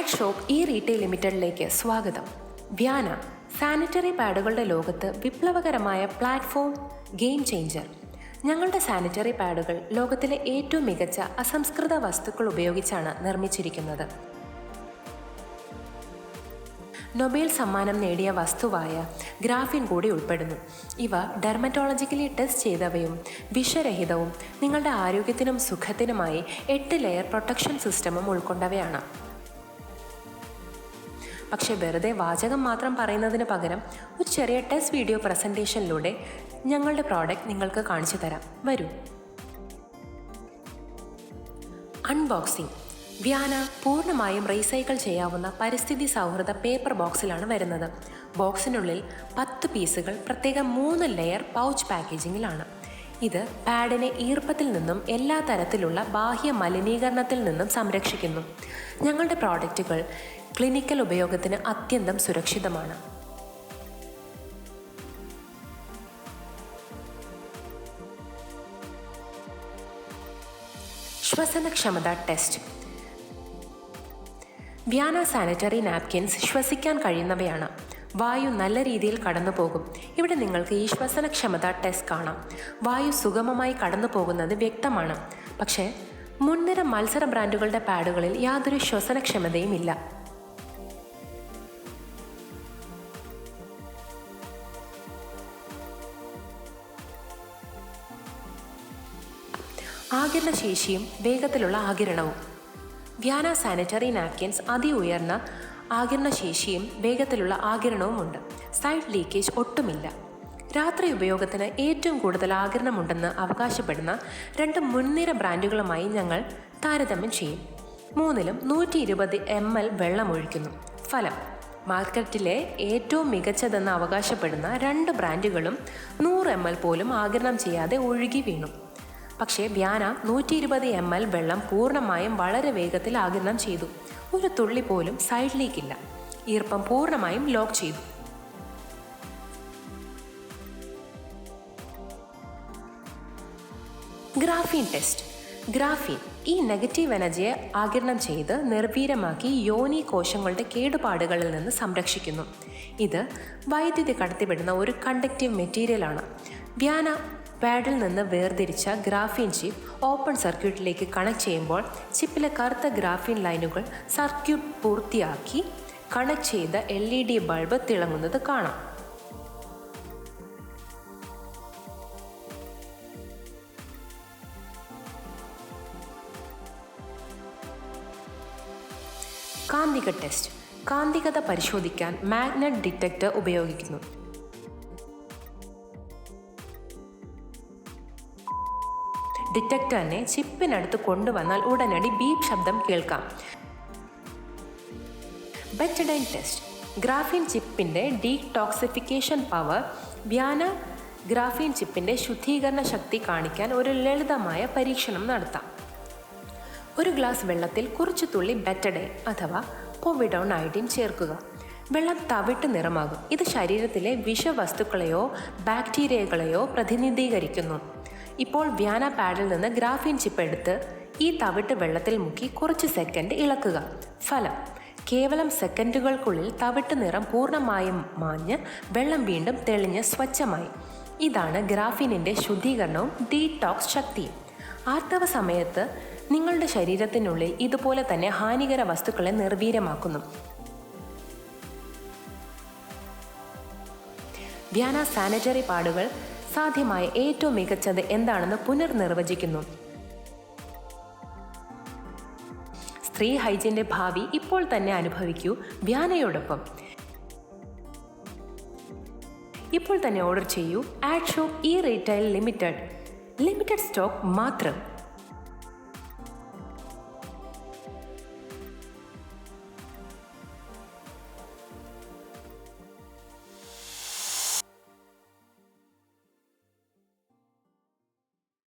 Add shop ഈ retail ലിമിറ്റഡിലേക്ക് സ്വാഗതം. വ്യാന സാനിറ്ററി പാഡുകളുടെ ലോകത്ത് വിപ്ലവകരമായ പ്ലാറ്റ്ഫോം ഗെയിം ചേഞ്ചർ. ഞങ്ങളുടെ സാനിറ്ററി പാഡുകൾ ലോകത്തിലെ ഏറ്റവും മികച്ച അസംസ്കൃത വസ്തുക്കൾ ഉപയോഗിച്ചാണ് നിർമ്മിച്ചിരിക്കുന്നത്. നൊബേൽ സമ്മാനം നേടിയ വസ്തുവായ ഗ്രാഫീൻ കൂടി ഉൾപ്പെടുന്നു. ഇവ ഡെർമറ്റോളജിക്കലി ടെസ്റ്റ് ചെയ്തവയും വിഷരഹിതവും നിങ്ങളുടെ ആരോഗ്യത്തിനും സുഖത്തിനുമായി 8 ലെയർ പ്രൊട്ടക്ഷൻ സിസ്റ്റമും ഉൾക്കൊണ്ടവയാണ്. പക്ഷേ വെറുതെ വാചകം മാത്രം പറയുന്നതിന് പകരം ഒരു ചെറിയ ടെസ്റ്റ് വീഡിയോ പ്രസൻറ്റേഷനിലൂടെ ഞങ്ങളുടെ പ്രോഡക്റ്റ് നിങ്ങൾക്ക് കാണിച്ചു തരാം. വരൂ. അൺബോക്സിംഗ്. വ്യാന പൂർണ്ണമായും റീസൈക്കിൾ ചെയ്യാവുന്ന പരിസ്ഥിതി സൗഹൃദ പേപ്പർ ബോക്സിലാണ് വരുന്നത്. ബോക്സിനുള്ളിൽ 10 പീസുകൾ പ്രത്യേകം 3 ലെയർ പൗച്ച് പാക്കേജിങ്ങിലാണ്. ഇത് പാഡിനെ ഈർപ്പത്തിൽ നിന്നും എല്ലാ തരത്തിലുള്ള ബാഹ്യ മലിനീകരണത്തിൽ നിന്നും സംരക്ഷിക്കുന്നു. ഞങ്ങളുടെ പ്രോഡക്റ്റുകൾ ക്ലിനിക്കൽ ഉപയോഗത്തിന് അത്യന്തം സുരക്ഷിതമാണ്. ശ്വസനക്ഷമത ടെസ്റ്റ്. വ്യാന സാനിറ്ററി നാപ്കിൻസ് ശ്വസിക്കാൻ കഴിയുന്നവയാണ്. വായു നല്ല രീതിയിൽ കടന്നു പോകും. ഇവിടെ നിങ്ങൾക്ക് ഈ ശ്വസനക്ഷമത ടെസ്റ്റ് കാണാം. വായു സുഗമമായി കടന്നു പോകുന്നത് വ്യക്തമാണ്. പക്ഷേ മുൻനിര മത്സര ബ്രാൻഡുകളുടെ പാഡുകളിൽ യാതൊരു ശ്വസനക്ഷമതയും ഇല്ല. ആഗിരണശേഷിയും വേഗത്തിലുള്ള ആഗിരണവും. വ്യാന സാനിറ്ററി നാപ്കിൻസ് അതിഉയർന്ന ആഗിരണശേഷിയും വേഗത്തിലുള്ള ആഗിരണവുമുണ്ട്. സൈഡ് ലീക്കേജ് ഒട്ടുമില്ല. രാത്രി ഉപയോഗത്തിന് ഏറ്റവും കൂടുതൽ ആഗിരണമുണ്ടെന്ന് അവകാശപ്പെടുന്ന 2 മുൻനിര ബ്രാൻഡുകളുമായി ഞങ്ങൾ താരതമ്യം ചെയ്യും. 3ലും 120 ml വെള്ളം ഒഴിക്കുന്നു. ഫലം: മാർക്കറ്റിലെ ഏറ്റവും മികച്ചതെന്ന് അവകാശപ്പെടുന്ന 2 ബ്രാൻഡുകളും 100 ml പോലും ആഗിരണം ചെയ്യാതെ ഒഴുകി വീണു. പക്ഷേ വ്യാന 120 ml വെള്ളം പൂർണ്ണമായും വളരെ വേഗത്തിൽ ആഗിരണം ചെയ്തു. ഒരു തുള്ളി പോലും സൈഡ് ലീക്കില്ല. ഈർപ്പം പൂർണ്ണമായും ലോക്ക് ചെയ്തു. Graphene test. ഗ്രാഫീൻ ഈ നെഗറ്റീവ് എനർജിയെ ആഗിരണം ചെയ്ത് നിർവീര്യമാക്കി യോനി കോശങ്ങളുടെ കേടുപാടുകളിൽ നിന്ന് സംരക്ഷിക്കുന്നു. ഇത് വൈദ്യുതി കടത്തിവിടുന്ന ഒരു കണ്ടക്റ്റീവ് മെറ്റീരിയലാണ്. വ്യാന പാഡിൽ നിന്ന് വേർതിരിച്ച ഗ്രാഫീൻ ചിപ്പ് ഓപ്പൺ സർക്യൂട്ടിലേക്ക് കണക്ട് ചെയ്യുമ്പോൾ ചിപ്പിലെ കറുത്ത ഗ്രാഫീൻ ലൈനുകൾ സർക്യൂട്ട് പൂർത്തിയാക്കി കണക്ട് ചെയ്ത LED ബൾബ് തിളങ്ങുന്നത് കാണാം. കാന്തിക ടെസ്റ്റ്. കാന്തികത പരിശോധിക്കാൻ മാഗ്നറ്റ് ഡിറ്റക്ടർ ഉപയോഗിക്കുന്നു. ഡിറ്റക്ടറിനെ ചിപ്പിനടുത്ത് കൊണ്ടുവന്നാൽ ഉടനടി ബീപ്പ് ശബ്ദം കേൾക്കാം. Betadine test. ഗ്രാഫീൻ ചിപ്പിൻ്റെ ഡീടോക്സിഫിക്കേഷൻ പവർ. വ്യാന ഗ്രാഫീൻ ചിപ്പിൻ്റെ ശുദ്ധീകരണ ശക്തി കാണിക്കാൻ ഒരു ലളിതമായ പരീക്ഷണം നടത്താം. ഒരു ഗ്ലാസ് വെള്ളത്തിൽ കുറച്ച് തുള്ളി ബെറ്റഡൈൻ അഥവാ പൊവിഡോൺ അയോഡിൻ ചേർക്കുക. വെള്ളം തവിട്ട് നിറമാകും. ഇത് ശരീരത്തിലെ വിഷവസ്തുക്കളെയോ ബാക്ടീരിയകളെയോ പ്രതിനിധീകരിക്കുന്നു. ഇപ്പോൾ വ്യാന പാഡിൽ നിന്ന് ഗ്രാഫീൻ ചിപ്പ് എടുത്ത് ഈ തവിട്ട് വെള്ളത്തിൽ മുക്കി കുറച്ച് സെക്കൻഡ് ഇളക്കുക. ഫലം: കേവലം സെക്കൻഡുകൾക്കുള്ളിൽ തവിട്ട് നിറം പൂർണ്ണമായും മാഞ്ഞ് വെള്ളം വീണ്ടും തെളിഞ്ഞ് സ്വച്ഛമായി. ഇതാണ് ഗ്രാഫീനിൻ്റെ ശുദ്ധീകരണവും ഡീടോക്സ് ശക്തിയും. ആർത്തവ സമയത്ത് നിങ്ങളുടെ ശരീരത്തിനുള്ളിൽ ഇതുപോലെ തന്നെ ഹാനികര വസ്തുക്കളെ നിർവീര്യമാക്കുന്നു. വ്യാന സാനിറ്ററി പാഡുകൾ സാധ്യമായ ഏറ്റവും മികച്ചത് എന്താണെന്ന് പുനർനിർവചിക്കുന്നു. സ്ത്രീ ഹൈജീന്റെ ഭാവി ഇപ്പോൾ തന്നെ അനുഭവിക്കൂ വ്യാനയോടൊപ്പം. ഇപ്പോൾ തന്നെ ഓർഡർ ചെയ്യൂ. ആഡ് ഷോപ്പ് ഈ റീറ്റെയിൽ ലിമിറ്റഡ് സ്റ്റോക്ക് മാത്രം.